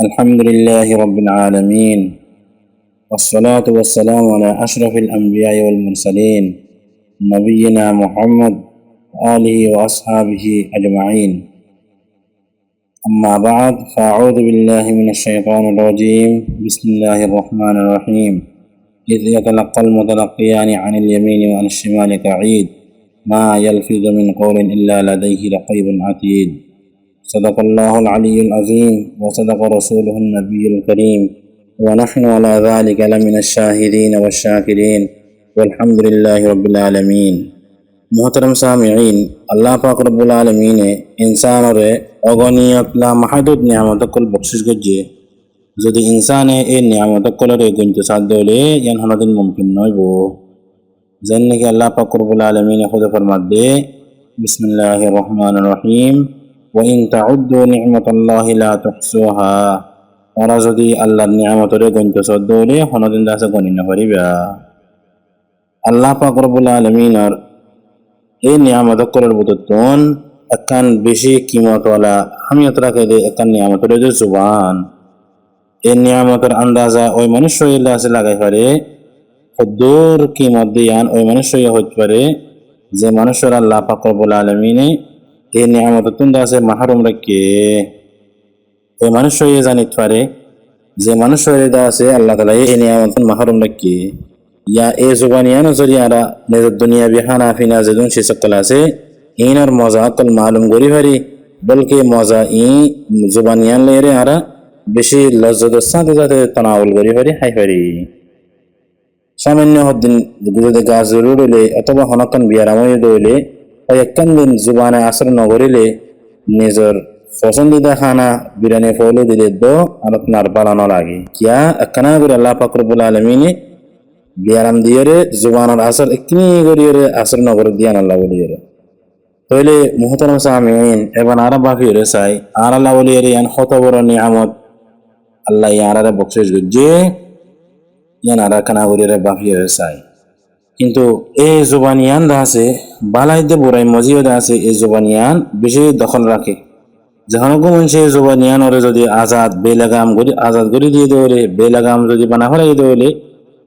الحمد لله رب العالمين، والصلاة والسلام على أشرف الأنبياء والمرسلين نبينا محمد وآله وأصحابه أجمعين. أما بعد، فأعوذ بالله من الشيطان الرجيم. بسم الله الرحمن الرحيم. إذ يتلقى المتلقيان عن اليمين وعن الشمال قعيد ما يلفظ من قول إلا لديه رقيب عتيد. صدق الله العلي العظيم وصدق رسوله النبي الكريم، ونحن على ذلك لمن الشاهدين والشاكرين والحمد لله رب العالمين. मोहतरम सामिईन, अल्लाह पाक रब्बुल आलमीन इंसानरे अगणियत ला महदूद नियामत कुल बख्शिश गज्जे যদি ইনসানে এই নিয়ামত কলরে গঞ্জ সাধ্যলে ইয়ান হানাদিন মুমকিন নইব। যেন নাকি আল্লাহ পাক রব্বুল আলামিন খুদে ফরমাদে, বিসমিল্লাহির রহমানির রহিম, ওয়া ইন তাউদ্দু নি'মাতাল্লাহি লা তুহসুহা। ওরা যদি আল্লাহর নিয়ামতরে গঞ্জ সাধ্যলে হানাদিন দাসে গণি না পারিবা। আল্লাহ পাক রব্বুল আলামিনের এই নিয়ামত কলর বুতন একান বেশি কিমতওয়ালা হামিয়ত রাখে দে একান নিয়ামতরে যে জুবান। এই নিয়ামতের আন্দাজা ওই মানুষ আছে লাগাই পারে কদ্দুর কিমত দিয়ান ওই মানুষ হইতে পারে যে মানুষের আল্লাহ পাক রব্বুল আলামিনে এই নিয়ামত তুন্দা আছে মাহরুম রাখে। ওই মানুষ জানিতে পারে যে মানুষের আছে আল্লাহ তাআলা এই নিয়ামত মাহরুম রাখে। या ए जुबानियानो जरियारा नेजर दुनिया बिहाना फिना जदुन से सकल আছে ইনার মজা কল মালুম গরি ভারি, বলকে মজা ই জুবানিয়ান লেরে আরা বেশি লজ্জতের সাথে সাথে তনাউল গরি ভারি হাই ভারি। সামান্য হদ্দিন গুজে গাছ রুড়লে অথবা হনকান বিয়ারাময় দইলে কয়েকখান দিন জুবানে আসর নগরিলে নিজের পছন্দিদা খানা বিরানি ফলো দিলে দো আনত নার বালানো লাগে কিয়া একখানা করে আল্লাহ পাক রব্বুল আলামিনে বিয়ারাম দিয়েরে জুবানের আসর একনি গরিয়ে আসর নগর দিয়ান আল্লাহ বলিয়ে তাইলে মুহতারাম সামিঈন এবার আরা বাফি রে চাই আর আল্লাহ বলিয়ে ইয়ান কত বড় নিয়ামত আল্লাহ ইয়ারারে বকশিশ গজ্জে ইয়ান আরা কানা গরিয়ে বাফি রে চাই। কিন্তু এই জুবানিয়ান দা আছে বালাইতে বুড়াই মজিও দা আছে এই জুবানিয়ান বেশি দখল রাখে। যখন গো মানুষে জুবানিয়ান ওরে যদি আজাদ বেলাগাম গরি আজাদ গরি দিয়ে দেওরে বেলাগাম যদি বানা ফেলাই দেওলে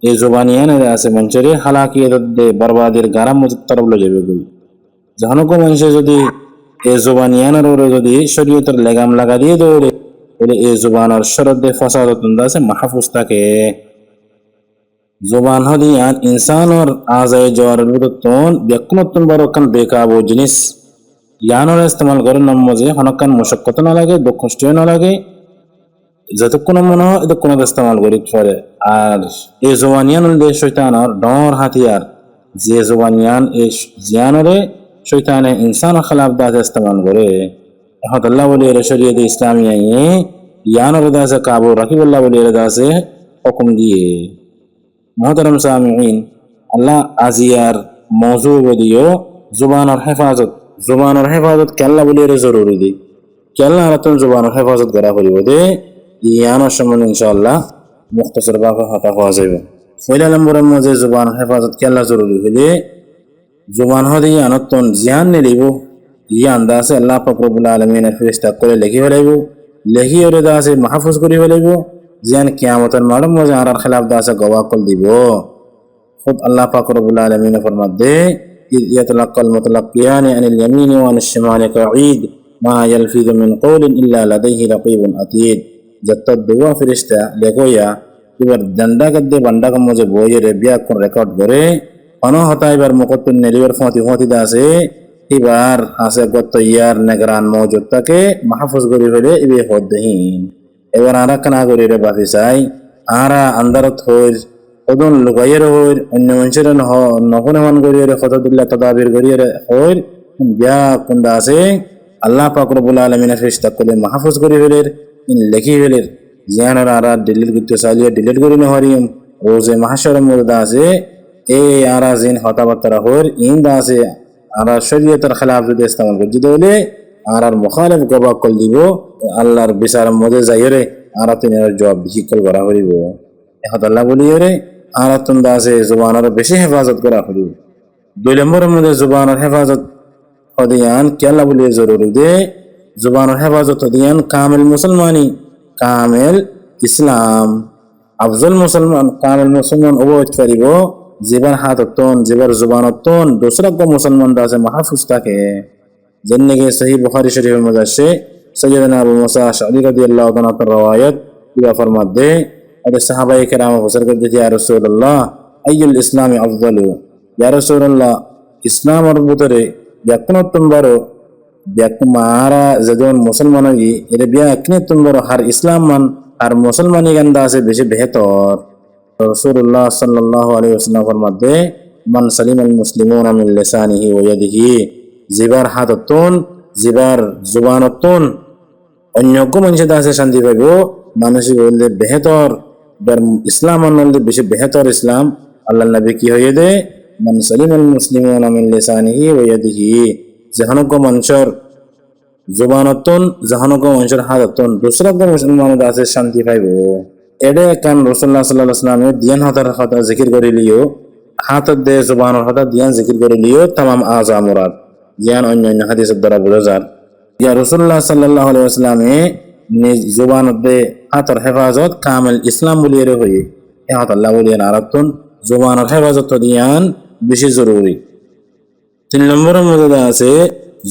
এই জুবানিয়ান আছে মঞ্চরে হালাকি দে বরবাদের গারাম মজুদ তরফ লয়ে যাবে বই। যখন গো মানুষে যদি এই জুবানিয়ানের ওরে যদি শরীয়তের লাগাম লাগা দিয়ে দেওরে বলে এই জুবানের শরদে ফসাদ তুন্দা আছে মাহফুজ থাকে। জুবান হদিয়ান ইনসানর আজায় জওয়ার বুতন বেকুনতুন বড়কান বেকাবু জিনিস ইয়ানর ইস্তেমাল করে নমজে হনকান মুশক্কত না লাগে, দুঃখ কষ্ট না লাগে, যতক্ষণ মনে হয় এতক্ষণ ইস্তেমাল করি পারে। আর এই জুবানিয়ান দে শয়তানর ডর হাতিয়ার যে জুবানিয়ান এই জিয়ানরে শয়তানে ইনসানের খেলাফ দাস ইস্তেমাল করে। এখন আল্লাহ বলিয়ে শরীয়ত ইসলামিয়া ইয়ানর দাসে কাবু রাখিবুল্লাহ বলিয়ে দাসে হুকুম দিয়ে। মুহতারাম সামিঈন, আল্লাহ আজিয়ার মওজু বলিও জুবানের হেফাজত কেল্লা বলিয়ে জরুরি দি কেল্লা আরাতন জুবানের হেফাজত করা করিব দে ইয়ানোর সম্বন্ধে ইনশাআল্লাহ মুখতাসর ভাবে কথা হওয়া যাবে। পয়লা নম্বরের মধ্যে জুবানের হেফাজত কেল্লা জরুরি হইলে জুবান হদি আনতন জিয়ান নিলিব ইয়ান দা আছে আল্লাহ পাক রব্বুল আলামিনের ফেরেশতা করে লিখি ফেলাইব, লিখি ওরে দা আছে মাহফুজ করি ফেলাইব। জিয়ান কিয়ামতের মাঠের মধ্যে আরার খেলাফ দা আছে গওয়া কল দিব। খুব আল্লাহ পাক রব্বুল আলামিন ফরমাদে, إذ يتلقى المتلقيان عن اليمين وعن الشمال قعيد ما يلفظ من قول إلا لديه رقيب عتيد। जब दुआ फरिश्ता लेकोया इबार दंडा कद्दे बंडा का मुझे बोये रे बिया को रिकॉर्ड करे अनो होता इबार मुकत्तुन नेलिवर फोती दासे इबार आसे गत्तो यार नगरान मौजूद तके महफूज गरी फेले इबे होदहीन। इबार आरा कना गरी रे बाफिसाई आरा अंदरत होर ओदन लुगायर होर अन्य मंचरन हो नहुने वन गरी रे खतदुल्लाह तदाबीर गरी रे होर बिया कुंदासे अल्लाह पाक रब्बुल आलमीन फरिश्ता कोले महफूज गरी फेले লেখি ফেলের জিয়ানোর আরা ডিলিট করতে চাইলে ডিলিট করে নেওয়ারিম রোজে মাহাশরের মধ্যে আছে এই আরা জিন হতাবার্তারা হর ইন্দা আছে আরা শরীয়তের খেলাফ যদি ইস্তেমাল করতে হলে আরার মুখালিফ গবা কল দিব আল্লাহর বিচারের মধ্যে যাইরে আরা তিনের জবাব বিহিকল করা হইব। এখন আল্লাহ বলিয়ে আরা তুন্দা আছে জুবানের বেশি হেফাজত করা হইব। দুই নম্বরের মধ্যে জুবানের হেফাজত হদিয়ান কেল্লা বলিয়ে জরুরি দে জুবানের হেফাজত হদিয়ান কামিল মুসলমানি কামেল ইসলাম আফজল মুসলমান কামেল মুসলমান অবৈধ পারিব যেবার হাততন যেবার জুবানতন দোসরাজ্ঞ মুসলমান আছে মাহফুজ থাকে যেন সহি বুখারী শরীফের মধ্যে আছে সৈয়দনা আবু মুসা আশআরী রাদিয়াল্লাহু তাআলা রওয়ায়াত ইবাফার মধ্যে আরে সাহাবায়ে কেরাম বসর করতে ইয়া রাসূলুল্লাহ আইয়ুল ইসলামি আফদালু ইয়া রাসূলুল্লাহ ইসলাম আর ভিতরে ইয়াকুনতুম বারো মারা যখন মুসলমান হই এর বিয়া কিনেতুম বারো হার ইসলাম মান আর মুসলমানি গান্দা আছে বেশি বেহতর রাসূলুল্লাহ সাল্লাল্লাহু আলাইহি ওয়াসাল্লাম ফরমাতে মান সালিমাল মুসলিমুনা মিন লিসানিহি ওয়া ইয়াদিহি জিবার হাততন জিবার জুবানতন অন্যজ্ঞ মানুষের আছে শান্তি পাইব মানুষই বললে বেহতর ইসলাম আনলে বেশি বেহতর ইসলাম আল্লাহ নবী কি হয়ে দে মান সালিমাল মুসলিমুনা মিন লিসানিহি ওয়া ইয়াদিহি জাহানজ্ঞ মানুষের জুবানতন জাহানজ্ঞ মানুষের হাততন দোসরাজ্ঞ মুসলমানের আছে শান্তি পাইব এডে কান রাসূলুল্লাহ সাল্লাল্লাহু আলাইহি ওয়াসাল্লাম দিয়ান হাতার কথা জিকির করে লিও হাতত দে জুবানের কথা দিয়ান জিকির করে লিও तमाम আযা মুরাদ দিয়ান অন্য অন্য হাদিসের দ্বারা বোঝা যায় ইয়া রাসূলুল্লাহ সাল্লাল্লাহু আলাইহি ওয়াসাল্লাম নিজ জুবান দে হাতর হেফাজত কামেল ইসলাম বলিয়ে হই এ হাত আল্লাহ বলিয়ে আরাতন জুবানের হেফাজত দিয়ান বেশি জরুরি 3 নম্বরের মধ্যে আছে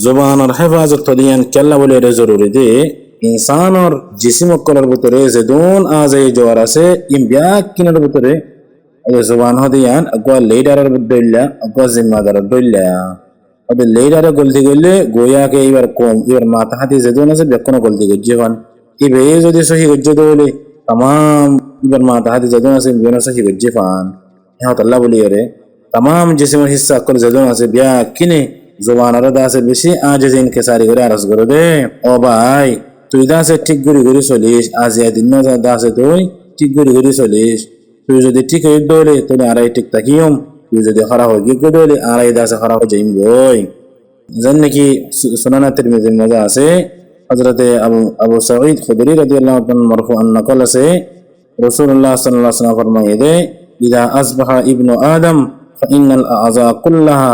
জুবানের হেফাজত দিয়ান কেল্লা বলিয়ে জরুরি দে ইনসানর জিসিম কলার ভিতরে যেদুন আজে জোয়ার আছে ইমবিয়া কিনার ভিতরে জুবান হদিয়ান আগা লিডারের দইল্লা আগা জিম্মাদারের দইল্লা ওদের লিডারে গলতি করলে গোয়াকে এবার কম এবার মাথা হাতি যেদুন আছে বেকনো গলতি করছে হন ইবে যদি সহি গজ্জে দলে तमाम এবার মাথা হাতি যেদুন আছে বেন সহি গজ্জে ফান ইহাত আল্লাহ বলি রে तमाम জিসিমের হিস্সা কল যেদুন আছে বিয়া কিনে জুবানের দাসে বেশি আজ যে ইনকিসারি করে আরজ করে দে ও ভাই তুই দাসে ঠিক করে করে চলিস আজ দিন দাসে তুই ঠিক করে করে চলিস তুই যদি ঠিক হয়ে দৌড়ে তুই আড়াই ঠিক থাকিম তুই যদি খারাপ হয়ে গিয়ে দৌড়ে আড়াই দাসে খারাপ হয়ে যাইম বই যেন নাকি সুনানা তিরমিজির মধ্যে আছে হযরতে আবু সাঈদ খুদরি রাদিয়াল্লাহু তাআলা মারফুআন নকল আছে রাসূলুল্লাহ সাল্লাল্লাহু আলাইহি ওয়াসাল্লাম ফরমায়ে দে ইদা আসবাহা ইবনু আদম ফাইনাল আযা কুল্লাহা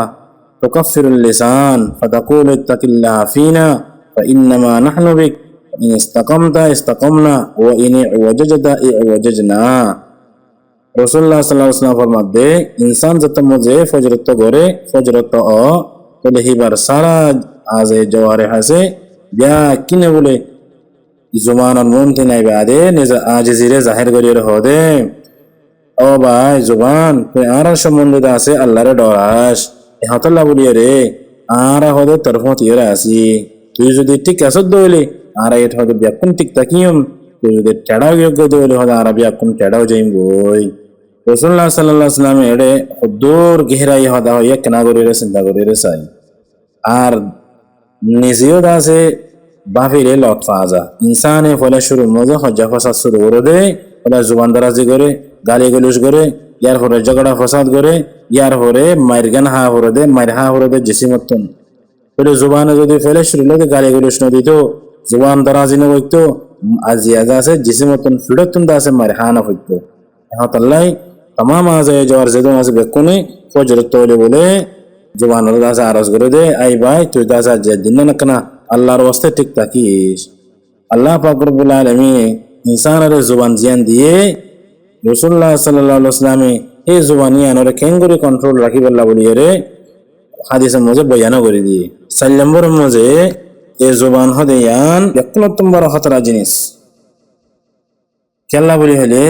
তুকাফিরুল লিসান ফাতাকুলু ইত্তাকিল্লাহ ফিনা ফাইন্নামা নাহনু বিক ইন ইসতাকামতা ইসতাকামনা ওয়া ইন ওয়াজাজতা ওয়াজাজনা রাসূলুল্লাহ সাল্লাল্লাহু আলাইহি ওয়াসাল্লাম ফরমাতে ইনসান যত মজে ফজরত করে ফজরত ও তলে হিবার সারা আজে জওয়ারে হাসে বিয়া কিনে বলে জুবানের মনতে নাই বাদে নিজে আজিজিরে জাহির করিয়ে হদে ও ভাই জুবান তুই আর সম্বন্ধে আছে আল্লাহরে ডরাস হাতল্লা বলিয়ে রে আর হদে তরফ তিরে আসি তুই যদি ঠিক আসত দইলে আর এট হদে ব্যাকুন ঠিক তাকিয়ম তুই যদি টেড়াও যোগ্য দইলে হদে আর ব্যাকুন টেড়াও যাইম বই রাসূলুল্লাহ সাল্লাল্লাহু আলাইহি ওয়াসাল্লাম এড়ে দূর গহরাই হদা হইয়া কেনা করিয়ে চিন্তা করিয়ে চাই আর নিজেও দাসে বাফিরে লতফা আজা ইনসানে ফলে শুরু মজা হজ্জা ফসাদ শুরু করে দে ওরা জুবান দারাজি করে গালি গলুজ করে ইয়ার পরে ঝগড়া ফসাদ করে ইয়ার পরে মায়ের গান হা হরে দে মায়ের হা হরে দে জিসিমতন ফলে জুবানে যদি ফেলে শুরু লাগে গালি গলুজ নদিত জুবান দারাজি না হইতো আজি আজা আছে জিসিমতন ফিরতন দাসে মায়ের হা না হইতো হাতাল্লাই तमाम আজে জওয়ার যেদন আছে বেকুনে ফজরত তোলে বলে জুবান দাসে আরজ করে দে আই ভাই তুই দাসা যে দিন না কেনা আল্লাহর ওয়াস্তে ঠিক থাকিস আল্লাহ পাক রব্বুল আলামিন ইনসানের জুবান জিয়ান দিয়ে রাসূলুল্লাহ সাল্লাল্লাহু আলাইহি ওয়াসাল্লাম এই জুবানি আনরে কেঙ্গুরি কন্ট্রোল রাখিবল্লাহ বলিয়ে রে হাদিসের মধ্যে বয়ান করে দিয়ে 4 নম্বরের মধ্যে এই জুবান হদিয়ান 1 নম্বর খতরা জিনিস কেল্লা বলি হলে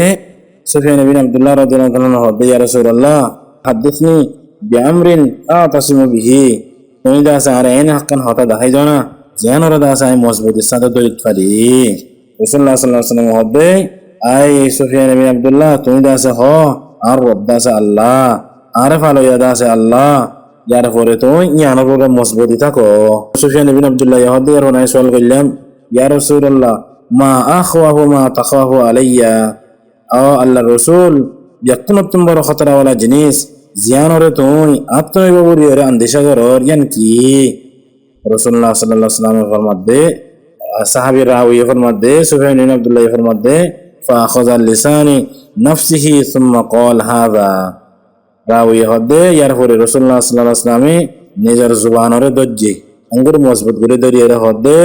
সুফিয়ান ইবনে আব্দুল্লাহ রাদিয়াল্লাহু আনহু হদে ইয়া রাসূলুল্লাহ হাদিসনি বিআমরিন আতাসিমু বিহি তুমি দাস আর এন হাক্কান হতা দেখাই দাও না যেন ওরা দাস আই মজবুত সাদা দইত পারি রাসূলুল্লাহ সাল্লাল্লাহু আলাইহি ওয়াসাল্লাম হদে আই সুফিয়ান ইবনে আব্দুল্লাহ তুমি দাস হ আর রব দাস আল্লাহ আর ফালো ইয়া দাস আল্লাহ যার পরে তো ইয়ানোর উপর মজবুতি থাকো সুফিয়ান ইবনে আব্দুল্লাহ হদে আর ওনাই সওয়াল করলাম ইয়া রাসূলুল্লাহ মা আখওয়াহু মা তাখাহু আলাইয়া ও আল্লাহ রাসূল ইয়াকুন তুমবার খতরা ওয়ালা জিনিস জিয়ানরে তুই আত্মনির্ভর আন্দেশা করর ইয়ান কি রাসূলুল্লাহ সাল্লাল্লাহু আলাইহি ওয়াসাল্লাম ফরমাতে সাহাবী রাওয়ী ফরমাতে সুফয়ান ইবনে আব্দুল্লাহ ফরমাতে ফাখাযা লিসানি নাফসিহি সুম্মা ক্বাল হাযা রাওয়ী হদে ইয়ার পরে রাসূলুল্লাহ সাল্লাল্লাহু আলাইহি ওয়াসাল্লাম নিজের জুবানরে দজ্জে আঙ্গুর মজবুত করে ধরিয়ে হদে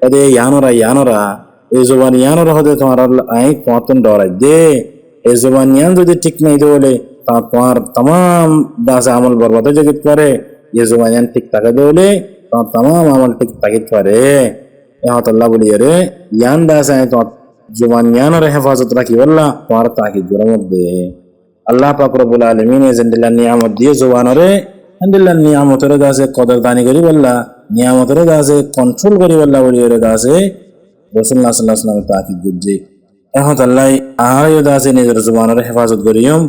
ওদে ইয়ানরা এই জবানিয়ানোর হতে তোমার আই তোমার ডরাই দে এই জবানিয়ান যদি ঠিক নাই দলে তা তোমার তাম দাসে আমল বরবাদ জগৎ করে এই জবানিয়ান ঠিক থাকে দলে তোমার তাম আমল ঠিক তাকিত পারে এহতাল্লাহ বলি রে ইয়ান দাসে তোমার জবানিয়ানোর হেফাজত রাখি বললা তোমার তাকিদ জোরের মধ্যে আল্লাহ পাক রব্বুল আলামিন এজেন্ডিল্লাহ নিয়ামত দিয়ে জবানরে আলহামদুলিল্লাহ নিয়ামতের দাসে কদরদানি করি বললা নিয়ামতের দাসে কন্ট্রোল করি বললা বলি রে দাসে রাসূলুল্লাহ সাল্লাল্লাহু আলাইহি ওয়াসাল্লাম তাকিদ গুজি এহতাল্লাহ আয় দাসে নিজের জবানের হেফাজত করিয়ম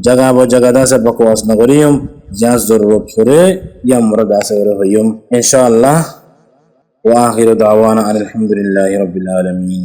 জায়গা ব জায়গা দাসে বকওয়াস না করিয়ম যা জরুরত পড়ে ইয়ামরা দাসে হইয়ম ইনশাআল্লাহ ওয়া আখিরু দাওয়ানা আলহামদুলিল্লাহি রাব্বিল আলামিন।